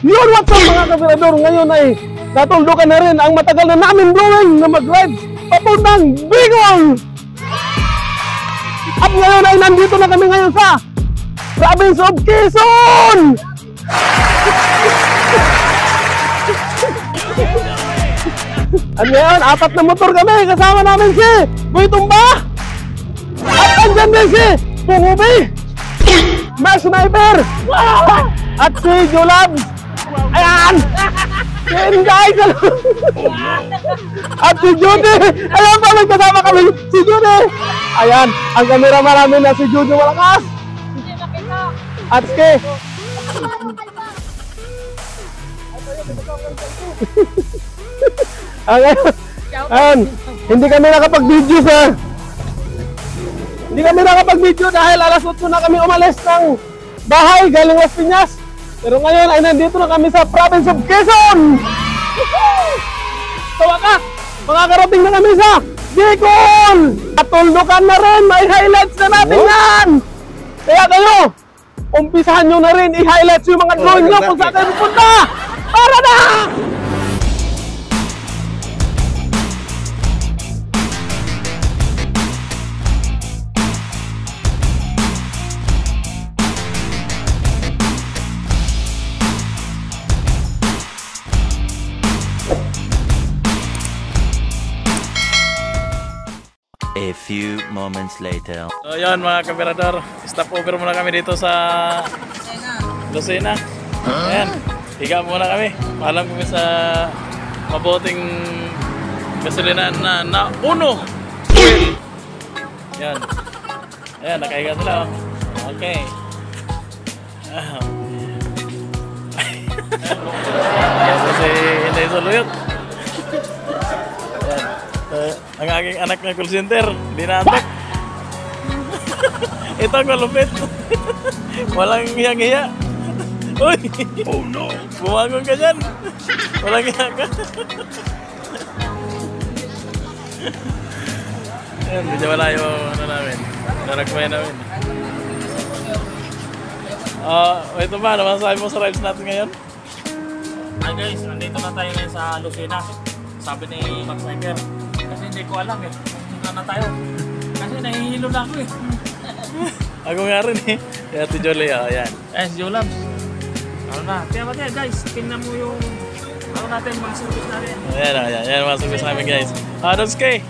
Yun, what's up mga kabirador? Ngayon ay natuldukan na rin ang matagal na namin drawing na mag-ride papuntang Bicol! At ngayon ay nandito na kami ngayon sa Province of Quezon! At ngayon, 4 na motor kami. Kasama namin si Boy Tumba! At andyan din si Pungubi! Mas Sniper! At si Jolabs! Ayan! Ayan guys! At si Judy! Ayan pa, kasama kami si Judy! Ayan, ang cameraman namin na si Judy Malakas! At si... Ayan, hindi kami nakapag-video sir! Hindi kami nakapag-video dahil alas 8 na kami umalis ng bahay galing Las Piñas. Pero ngayon ay nandito na kami sa Province of Quezon! Sa wakas, makakarating na kami sa Bicol! Natuldukan na rin, may highlights na natin yan! Kaya kayo, umpisahan nyo na rin i-highlights yung mga drawing nyo kung saan kayo pupunta! Para na! A few moments later. So yun mga kabirador, stop over muna kami dito sa Lucena. Ayan, higa muna kami. Paalam kami sa mabuting gasolina na Uno Oil. Yan. Ayan, nakahiga sila. Okay. Ayan kasi hindi suluyot. Ang aking anak na call center, di naantok. Ito ang malupit. Walang hiyang-hiya. Uy! Oh no! Bumangon ka dyan. Walang hiya ka. Ayan, medyo wala yung ano namin. Narakmay namin. Ito ba? Ano masasabi mo sa rides natin ngayon? Hi guys, nandito na tayo ngayon sa Lucena. Sabi ni Max Sniper. Kasi hindi ko alam eh, kung na tayo. Kasi nahihilo na ako eh. Ako nga rin eh. Kaya Ate Jolie, ayan. Si Jolabs. Ano na. Kaya guys, tingnan mo yung ano natin, mga service natin. Ayan mga service namin guys. Donski,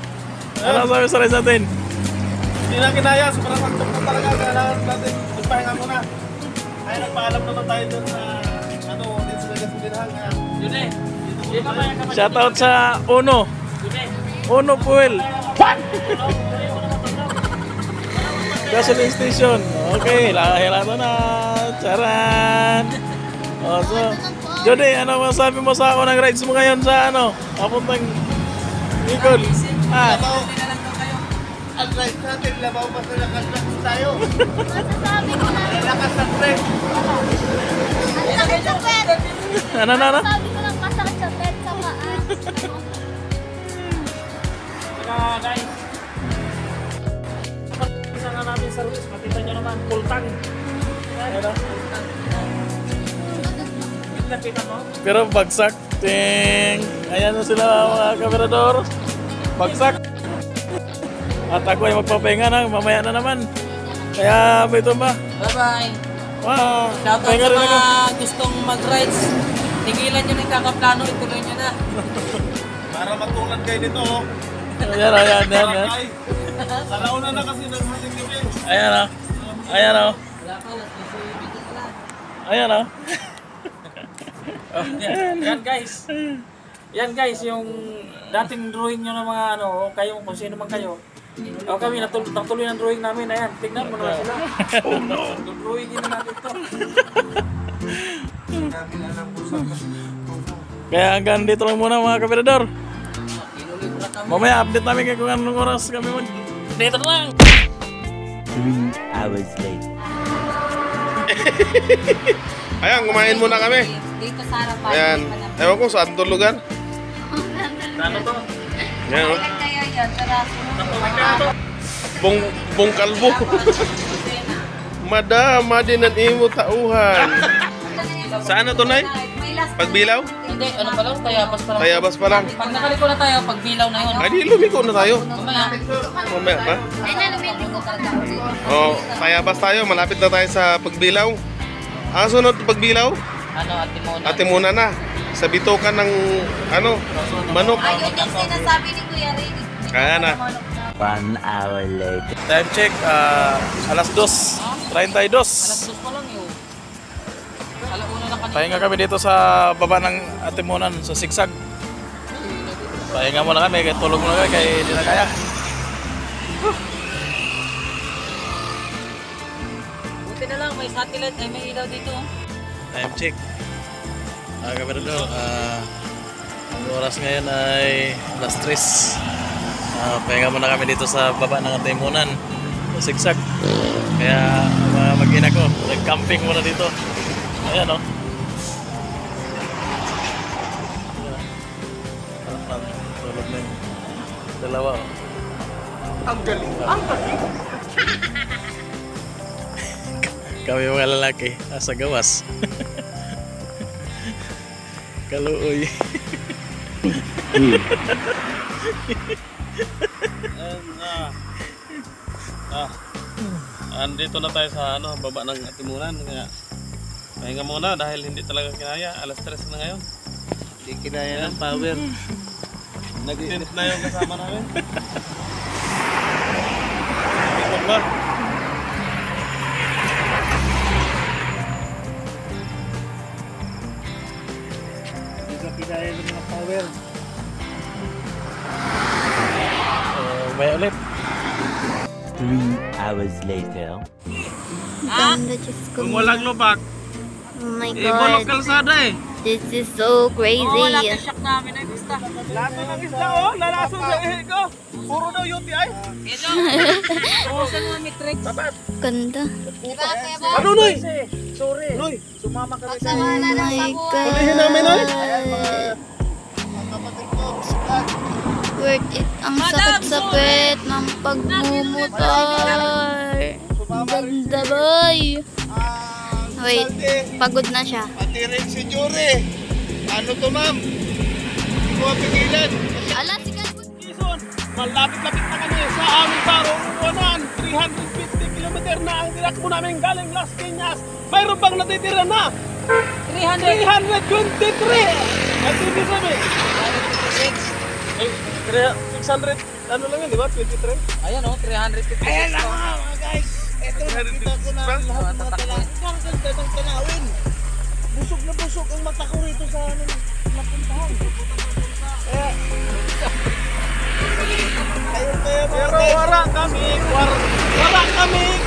ano sabi sa rin natin? Hindi na kinaya, sobrang antok na talaga. Kailangan natin magpahinga muna. Ay, nagpaalam naman tayo doon sa ano, dito sa gasolinahan. Yun eh. Shoutout sa Uno. Uno Fuel. Gasoline station. Okay, lahat na. Charan. So, Jody, ano masabi mo sa ako ng rides mo ngayon sa ano? Papuntang Bicol. Ang ride natin, labaw pa sa lakas tayo. Masasabi ko na. Lakas ng trend. Ang sakit sa pet. Ano? Masasabi ko lang masakit sa pet sa paa. Saka guys, isa na namin service, makita nyo naman, full tank. Lapitan mo? Pero bagsak. Ting. Ayan na sila mga kamerador. Bagsak. At ako ay magpapahinga na, mamaya na naman. Kaya ito ba? Bye-bye. Wow. Shoutout Pahinga sa rin mga ako. gustong mag-rides. Tigilan nyo na yung kakaplano, ituloy nyo na. Para matulad kayo nito. Ayan. Sa launa na kasi naghaling kami. Ayan o. Wala pa, Ayan o. Yan guys, yung dating drawing nyo ng mga ano, kayo, kung sino man kayo. O kami, natuloy ng drawing namin. Ayan, tignan mo naman sila. Oh no! Drawingin na natin ito. Kaya hanggang dito lang muna mga kamerador. Mamaya update namin kayo kung anong oras kami mag... Dito na lang! 3 hours later. Ayan, kumain muna kami. Dito sa harapan. Ayan. Ewan ko saan itong lugar. Ano to? Ayan o. Kaya yan, tara. Bong kalbo. Madama din ang imo tauhan. Saan na to, Nay? Pagbilaw? Hindi, ano pa lang, tayabas pa lang. Tayabas pa lang. Pag nakaliko na tayo, pag bilaw na yun. Ay, di lumiko na tayo. Mamaya. Mamaya pa. Ay na, lumili ko ka. Oh, Tayabas tayo. Malapit na tayo sa Pagbilaw. Ang sunod Pagbilaw? Ano, Atimona. Atimuna na. Sa bitukan ng, ano, manok. Ayun yung sinasabi ni Kuya Ray. Kaya na. 1 hour later. Time check, alas 2:32. Alas 2 pa lang yun. Alauna na kanina. Pahinga kami dito sa baba ng Atimunan, sa Sigsag. Pahinga muna kami, kaya tulog muna kami, kaya hindi na kaya. Buti na lang, may satellite, ay may ilaw dito. Time check. Kaberdor, ang oras ngayon ay alas 3. Pahinga muna kami dito sa baba ng Atimunan, sa Sigsag. Kaya mga mag-ina ko, nag-camping muna dito. Ayan o. Tulog na yung dalawa o. Ang galing. Ang galing. Kami mga lalaki, nasa gawas. Kaluoy. Andito na tayo sa baba ng Atimunan. Kaya pahinga muna dahil hindi talaga kinaya. Alas 3 na ngayon. Hindi kinaya ng power. Nag-tent na yung kasama namin. Dito ba? Hindi ka kinaya ng mga power. May ulit. 3 hours later. Ganda, Diyos ko. Kung walang lubak, Oh my ibulok God. kalsada eh. This is so crazy. Shock namin ay gusta. Laso ng isda oh, lalason sa ihi ko. Puro daw UTI. Ito. Pusan mo metric. Ganda. Ano, Noy? Sorry. Noy? Sumama kami sa Oh my God. Tulihin namin, Noy. Worth it. Ang sakit-sakit ng pagmumotor. Ang ganda, boy. Wait, pagod na siya. Pati rin si Jure. Ano to, ma'am? Hindi ko mapigilan. Ala, si Galbon. Quezon, malapit-lapit na kami sa aming tarungunan. 350 km na ang tinakbo namin galing Las Piñas. Mayroon bang natitira na? 323! At hindi sabi. 600, ano lang yun, di ba? 23? Ayan o, 350. Ayan na mga guys. Ito nakita ko na lahat ng mga talang. Ang ganda ng tanawin. Busog na busog ang mata ko rito sa napuntahan. Pero wala kami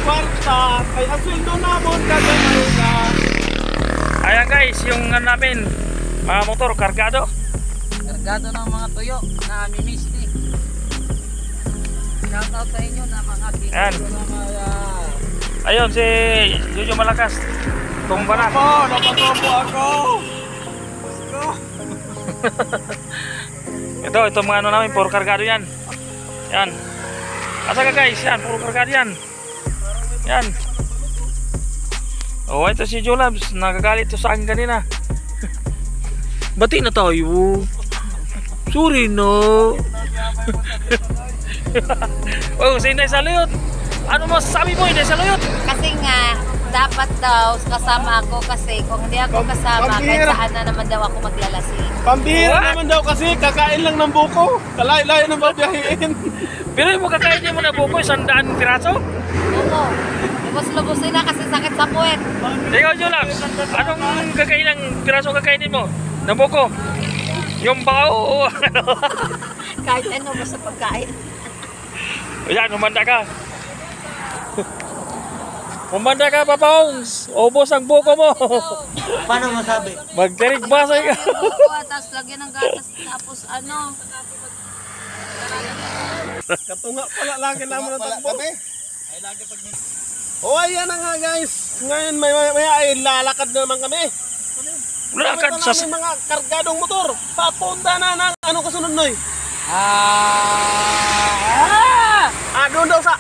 kwarta. Kaya ang sweldo namon kagamay na. Ayan guys, yung namin, mga motor, kargado. Kargado ng mga tuyo na mimiss ni. Shoutout sa inyo na mga Ayan. Ayun, si Jojo Malakas. Tumba na. Napatopo ako. Ito mga ano namin, puro kargado yan. Yan. Asa ka guys, yan, puro kargado yan. Yan. Oh, ito si Jolabs, nagagalit to sa akin kanina. Bati na tayo. Sorry no. Oh, si Inday Saluyot. Ano masasabi mo, Inday Saluyot? Kasi nga, dapat daw kasama ako kasi kung hindi ako kasama, kahit saan na naman daw ako maglalasing. Pambihira naman daw kasi kakain lang ng buko. Kalay-lay ng babiyahin. Pero mo kakain niyo mo na buko, 100 piraso? Oo. Lubos-lubosin na kasi sakit sa puwet. Ikaw, Jolabs, anong kakain ng piraso kakainin mo? Ng buko? Yung bao o ano? Kahit ano, basta pagkain. Ayan, humanda ka. Humanda ka, Papaons. Ubos ang buko mo. Paano masabi? Magtirig basay ka. Tapos lagyan ng gatas, tapos ano. Katunga pala lagi naman ang takbo. Oh, ayan na nga guys. Ngayon may ay lalakad na naman kami. Lakad Sa sa... mga kargadong motor. Papunta na ng ano kasunod, Noy? Doon daw sa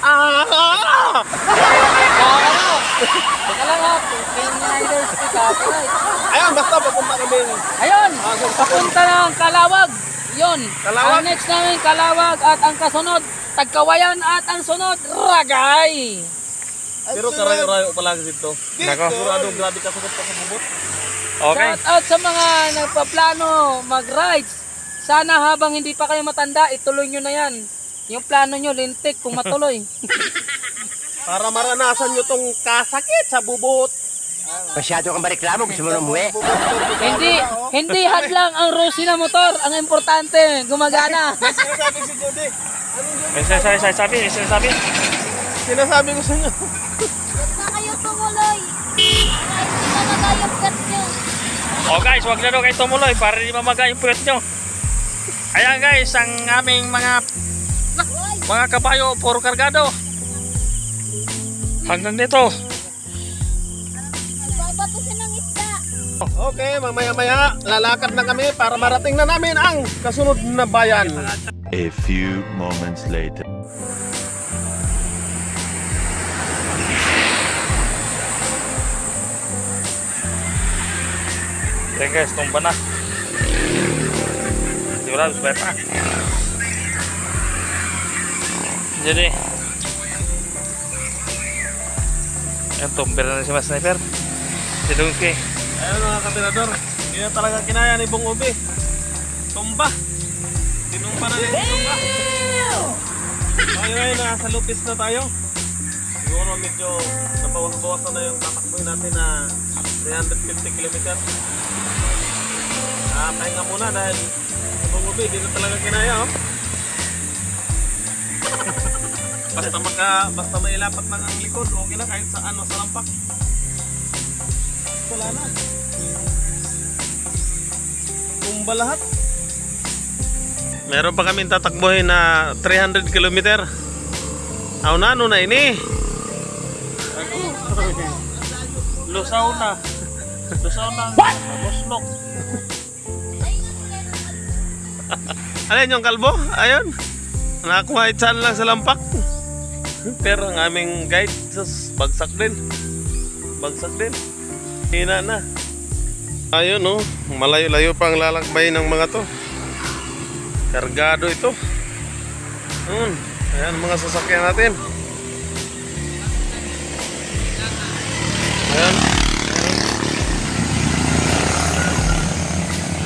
Teka lang ha, 10 riders copyright. Ayun, basta papunta kami. Ayun, papunta ng Kalawag. Yun. Kalawag? Ang next namin, Kalawag at ang kasunod, Tagkawayan at ang sunod, Ragay. Pero karayo-rayo pala dito. Nako. Sigurado grabe ka sagot pa sa bubot. Okay. Shout out sa mga nagpaplano mag-rides. Sana habang hindi pa kayo matanda, ituloy nyo na yan. Yung plano nyo, lintik kung matuloy. Para maranasan nyo tong kasakit sa bubot. Masyado kang bariklamo, gusto mo na umuwi? Hindi hadlang ang Rosina motor. Ang importante, gumagana. Sinasabi si Judy. May sinasabi. Sinasabi ko sa inyo. Huwag na kayo tumuloy. Kahit di talaga yung gat nyo. Oh guys, wag na daw kayo tumuloy para di mamaga yung puwet nyo. Ayan guys, ang aming mga kabayo, puro kargado. Hanggang dito. Babatusin ng isda. Okay, mamaya-maya lalakad na kami para marating na namin ang kasunod na bayan. A few moments later. Ayan guys, tumba na. Sigurado, sweat na. Jadi, ayan, tumber na si Mas Sniper. Si Dungki. Ayun mga katinador, hindi na talaga kinaya ni Bong Ubi. Tumba. Tinumba na rin yung tumba. Ngayon nasa lupis na tayo. Siguro medyo nabawas-bawasan na yung tatakbuhin natin na 350 km. Pahinga muna dahil Bong Ubi, hindi na talaga kinaya. Oh. Basta mailapat lang ang likod, okay na kahit sa lampak. Wala na. Tumba lahat. Meron pa kaming tatakbuhin na 300 km. Aw na, ano na ini? Lusaw na. Muslok. Alin yung kalbo? Ayun. Nakakuha itsan lang sa lampak. Pero ang aming guide, bagsak din. Hina na. Ayun oh, malayo-layo pang lalakbay ng mga to. Kargado ito. Ayan mga sasakyan natin.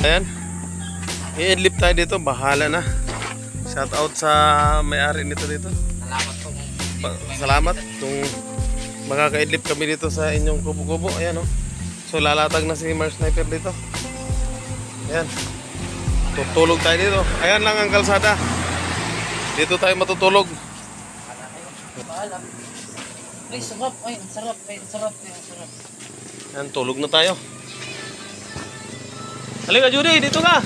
Ayan. I-adlip tayo dito, bahala na. Shout out sa may-ari nito dito. Salamat kung makaka-idlip kami dito sa inyong kubo-kubo. Ayan oh. So lalatag na si Mars Sniper dito. Ayan. Tutulog tayo dito. Ayan lang ang kalsada. Dito tayo matutulog. Ay, sarap. Ay, sarap. Ayan, tulog na tayo. Halika Judy, dito ka.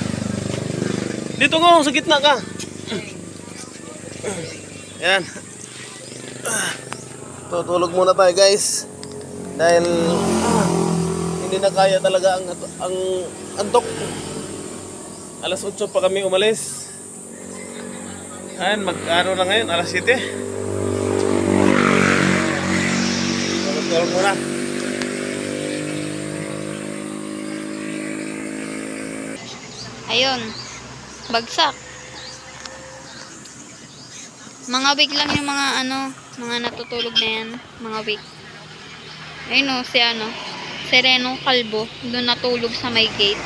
Dito nga, sa gitna ka. Ayan. Tutulog muna tayo guys. Dahil hindi na kaya talaga ang antok. Alas 8 pa kami umalis. Ayan, mag-ano na ngayon, alas 7. Tulog muna. Ayun. Bagsak. Mga week lang yung mga mga natutulog na yan. Mga week. Ayun o, si Serenong Kalbo. Doon natulog sa may gate.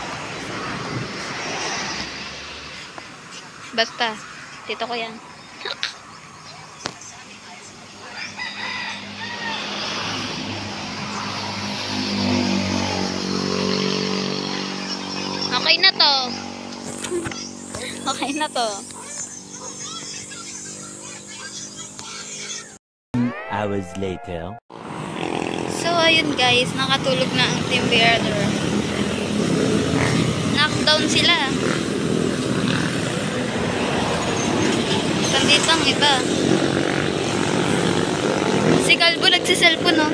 Basta. Dito ko yan. Okay na to. Okay na to. Hours later. So, ayun guys. Nakatulog na ang Team Bearder. Knockdown sila. Dito ang iba. Si Kalbo nagsiselfon, no?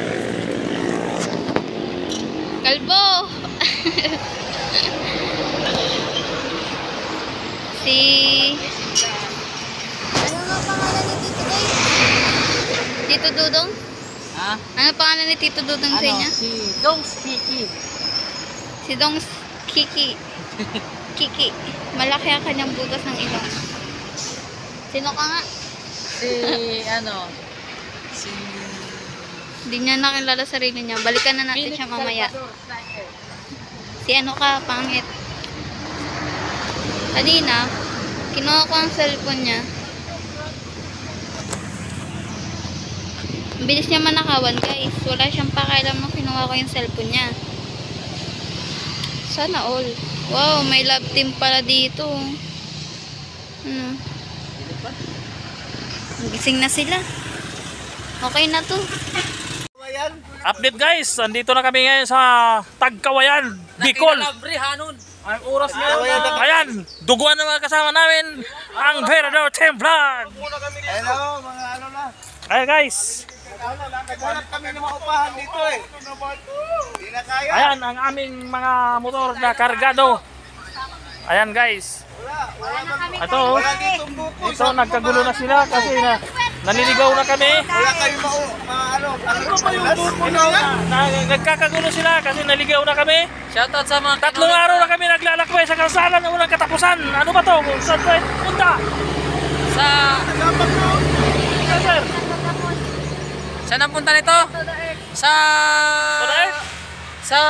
Kalbo! Si... Ano nga pangalan ni Tito Doy? Tito Dudong? Ha? Ano pangalan ni Tito Dudong sa inyo? Si Dong Speaky. Si Dong Kiki. Kiki. Malaki ang kanyang butas ng ilong. Sino ka nga? Si ano? Si Hindi niya nakilala sarili niya. Balikan na natin siya mamaya. Si ano ka, pangit. Kanina, kinuha ko ang cellphone niya. Ang bilis niya manakawan, guys. Wala siyang pakialam nung kinuha ko yung cellphone niya. Sana all. Wow, may love team pala dito. Ano? Gising na sila. Okay na to. Update guys, andito na kami ngayon sa Tagkawayan, Bicol. Ang oras ngayon. Ayan, duguan na mga kasama namin ang Verador Team Vlog. Hello, mga ano na. Ayan guys. Naghanap kami ng mga upahan dito eh. Hindi na kaya. Ayan ang aming mga motor na kargado. Ayan guys. Ito, ito nagkagulo na sila kasi naniligaw na kami. Wala kayo ano ba yung turbo na yan? Nagkakagulo sila kasi naligaw na kami. shoutout sa mga 3 araw na kami naglalakbay sa kalsada na walang katapusan. Ano ba to? Saan tayo punta? sa Sir, saan ang punta nito? Sa Padaek? sa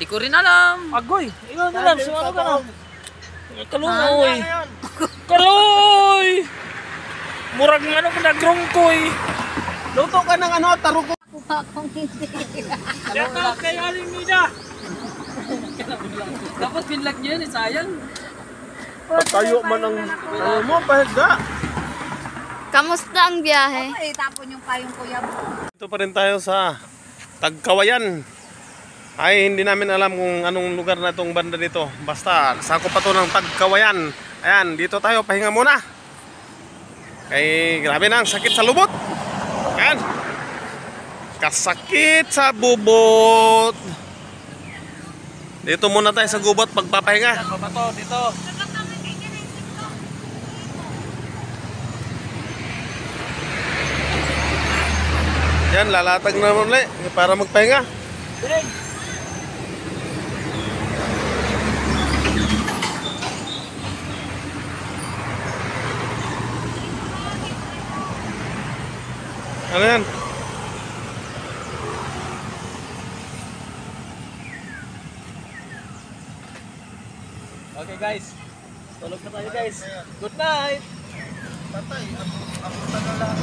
di ko rin alam. Agoy, ikaw na lang, sumano ka na. Kaluoy. Kaluoy! Murag ano ka nagrungkoy. Luto ka ng ano, tarugo. Shout out kay Aling Mida. Dapat binlag niyo yun, sayang. Tayo man ang ano mo, pahiga. Kamusta ang biyahe? Ito pa rin tayo sa Tagkawayan. Ay, hindi namin alam kung anong lugar na itong banda dito. Basta, sakop pa to ng Tagkawayan. Ayan, dito tayo, pahinga muna. Kay, grabe na, ang sakit sa lubot. Ayan. Kasakit sa bubot. Dito muna tayo sa gubot, pagpapahinga. Babato dito. Yan, lalatag na naman ulit para magpahinga. Ano yan? Okay guys, tulog na tayo guys. Good night! Tatay, ako na lang.